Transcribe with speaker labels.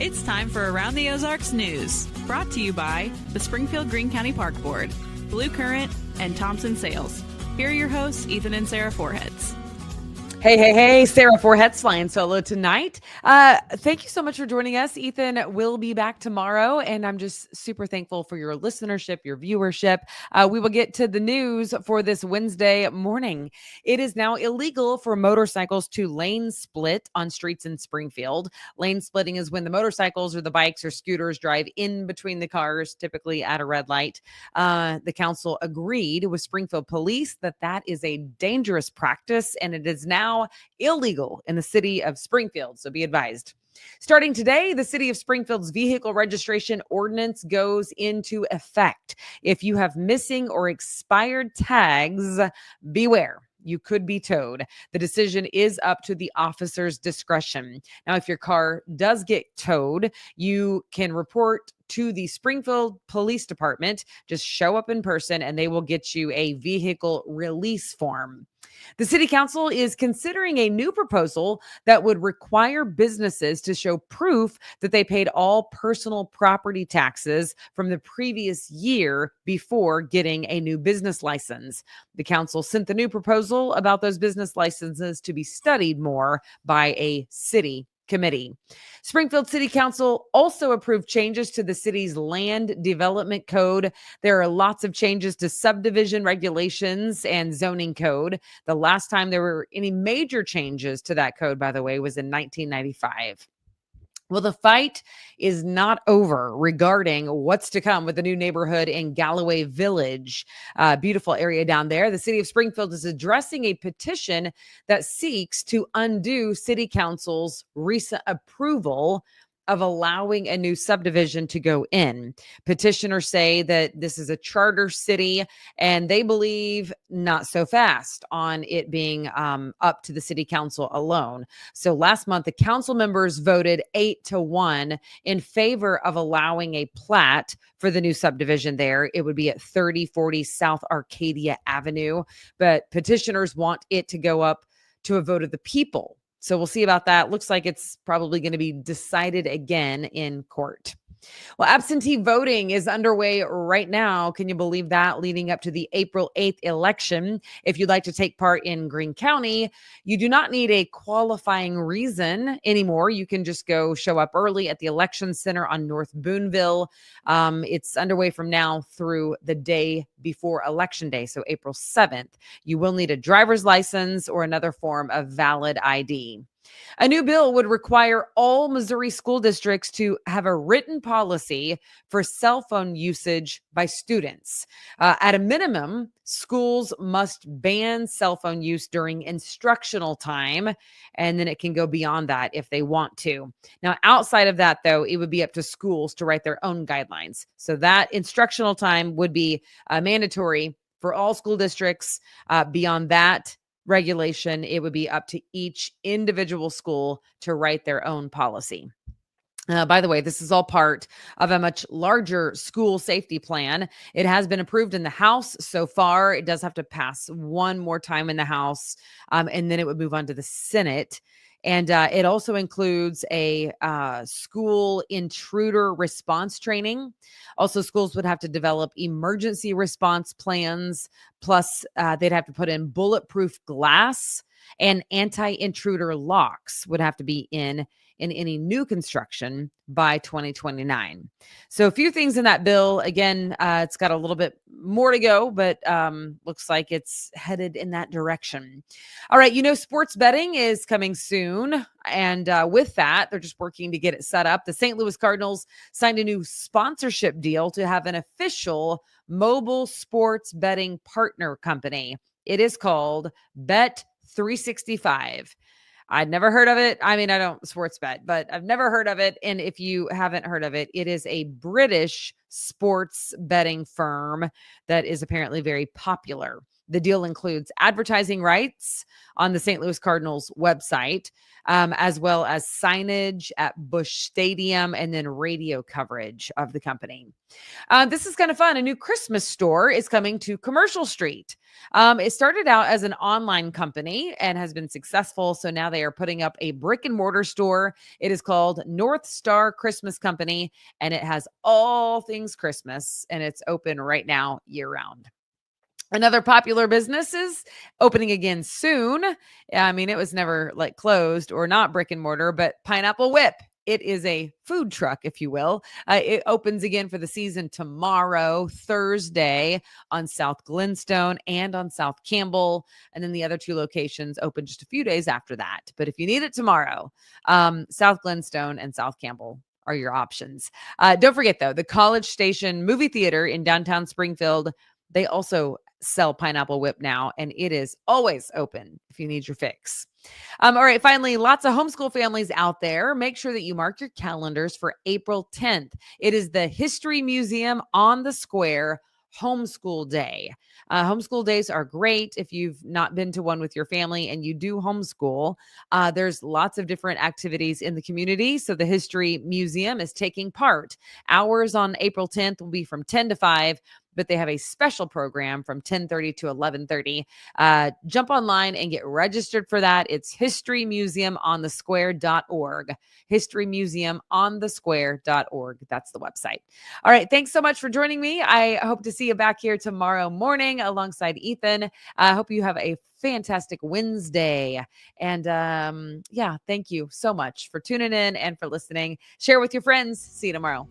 Speaker 1: It's time for Around the Ozarks News, brought to you by the Springfield-Greene County Park Board, Blue Current, and Thompson Sales. Here are your hosts, Ethan and Sarah Foreheads.
Speaker 2: Hey, Sarah Foreheads flying solo tonight. Thank you so much for joining us. Ethan will be back tomorrow, and I'm just super thankful for your listenership, your viewership. We will get to the news for this Wednesday morning. It is now illegal for motorcycles to lane split on streets in Springfield. Lane splitting is when the motorcycles or the bikes or scooters drive in between the cars, typically at a red light. The council agreed with Springfield police that is a dangerous practice, and it is now illegal in the city of Springfield, so be advised. Starting today, the city of Springfield's vehicle registration ordinance goes into effect. If you have missing or expired tags, beware. You could be towed. The decision is up to the officer's discretion. Now, if your car does get towed, you can report to the Springfield Police Department. Just show up in person and they will get you a vehicle release form. The city council is considering a new proposal that would require businesses to show proof that they paid all personal property taxes from the previous year before getting a new business license. The council sent the new proposal about those business licenses to be studied more by a city committee. Springfield City Council also approved changes to the city's land development code. There are lots of changes to subdivision regulations and zoning code. The last time there were any major changes to that code, by the way, was in 1995. Well, the fight is not over regarding what's to come with the new neighborhood in Galloway Village. Beautiful area down there. The city of Springfield is addressing a petition that seeks to undo city council's recent approval of allowing a new subdivision to go in. Petitioners say that this is a charter city and they believe not so fast on it being up to the city council alone. So last month, the council members voted 8-1 in favor of allowing a plat for the new subdivision there. It would be at 3040 South Arcadia Avenue, but petitioners want it to go up to a vote of the people. So we'll see about that. Looks like it's probably going to be decided again in court. Well, absentee voting is underway right now. Can you believe that? Leading up to the April 8th election. If you'd like to take part in Greene County, you do not need a qualifying reason anymore. You can just go show up early at the election center on North Boonville. It's underway from now through the day before Election Day, so April 7th. You will need a driver's license or another form of valid ID. A new bill would require all Missouri school districts to have a written policy for cell phone usage by students. At a minimum, schools must ban cell phone use during instructional time, and then it can go beyond that if they want to. Now, outside of that, though, it would be up to schools to write their own guidelines. So that instructional time would be mandatory for all school districts. Beyond that regulation, it would be up to each individual school to write their own policy. By the way, this is all part of a much larger school safety plan. It has been approved in the House so far. It does have to pass one more time in the House, and then it would move on to the Senate. And it also includes a school intruder response training. Also, schools would have to develop emergency response plans. Plus, they'd have to put in bulletproof glass, and anti-intruder locks would have to be in any new construction by 2029. So a few things in that bill. Again, it's got a little bit more to go, but looks like it's headed in that direction. All right, sports betting is coming soon. And with that, they're just working to get it set up. The St. Louis Cardinals signed a new sponsorship deal to have an official mobile sports betting partner company. It is called Bet365. I'd never heard of it. I mean, I don't sports bet, but I've never heard of it. And if you haven't heard of it, it is a British sports betting firm that is apparently very popular. The deal includes advertising rights on the St. Louis Cardinals website, as well as signage at Busch Stadium and then radio coverage of the company. This is kind of fun. A new Christmas store is coming to Commercial Street. It started out as an online company and has been successful. So now they are putting up a brick and mortar store. It is called North Star Christmas Company, and it has all things Christmas, and it's open right now year round. Another popular business is opening again soon. I mean, it was never like closed or not brick and mortar, but Pineapple Whip. It is a food truck, if you will. It opens again for the season tomorrow, Thursday, on South Glenstone and on South Campbell. And then the other two locations open just a few days after that. But if you need it tomorrow, South Glenstone and South Campbell are your options. Don't forget, though, the College Station Movie Theater in downtown Springfield, they also sell Pineapple Whip now, and it is always open if you need your fix. All right, finally, lots of homeschool families out there. Make sure that you mark your calendars for April 10th. It is the History Museum on the Square Homeschool Day. Homeschool days are great if you've not been to one with your family and you do homeschool. There's lots of different activities in the community. So the History Museum is taking part. Hours on April 10th will be from 10 to 5. But they have a special program from 10:30 to 11:30. Jump online and get registered for that. It's historymuseumonthesquare.org. historymuseumonthesquare.org. That's the website. All right. Thanks so much for joining me. I hope to see you back here tomorrow morning alongside Ethan. I hope you have a fantastic Wednesday. And thank you so much for tuning in and for listening. Share with your friends. See you tomorrow.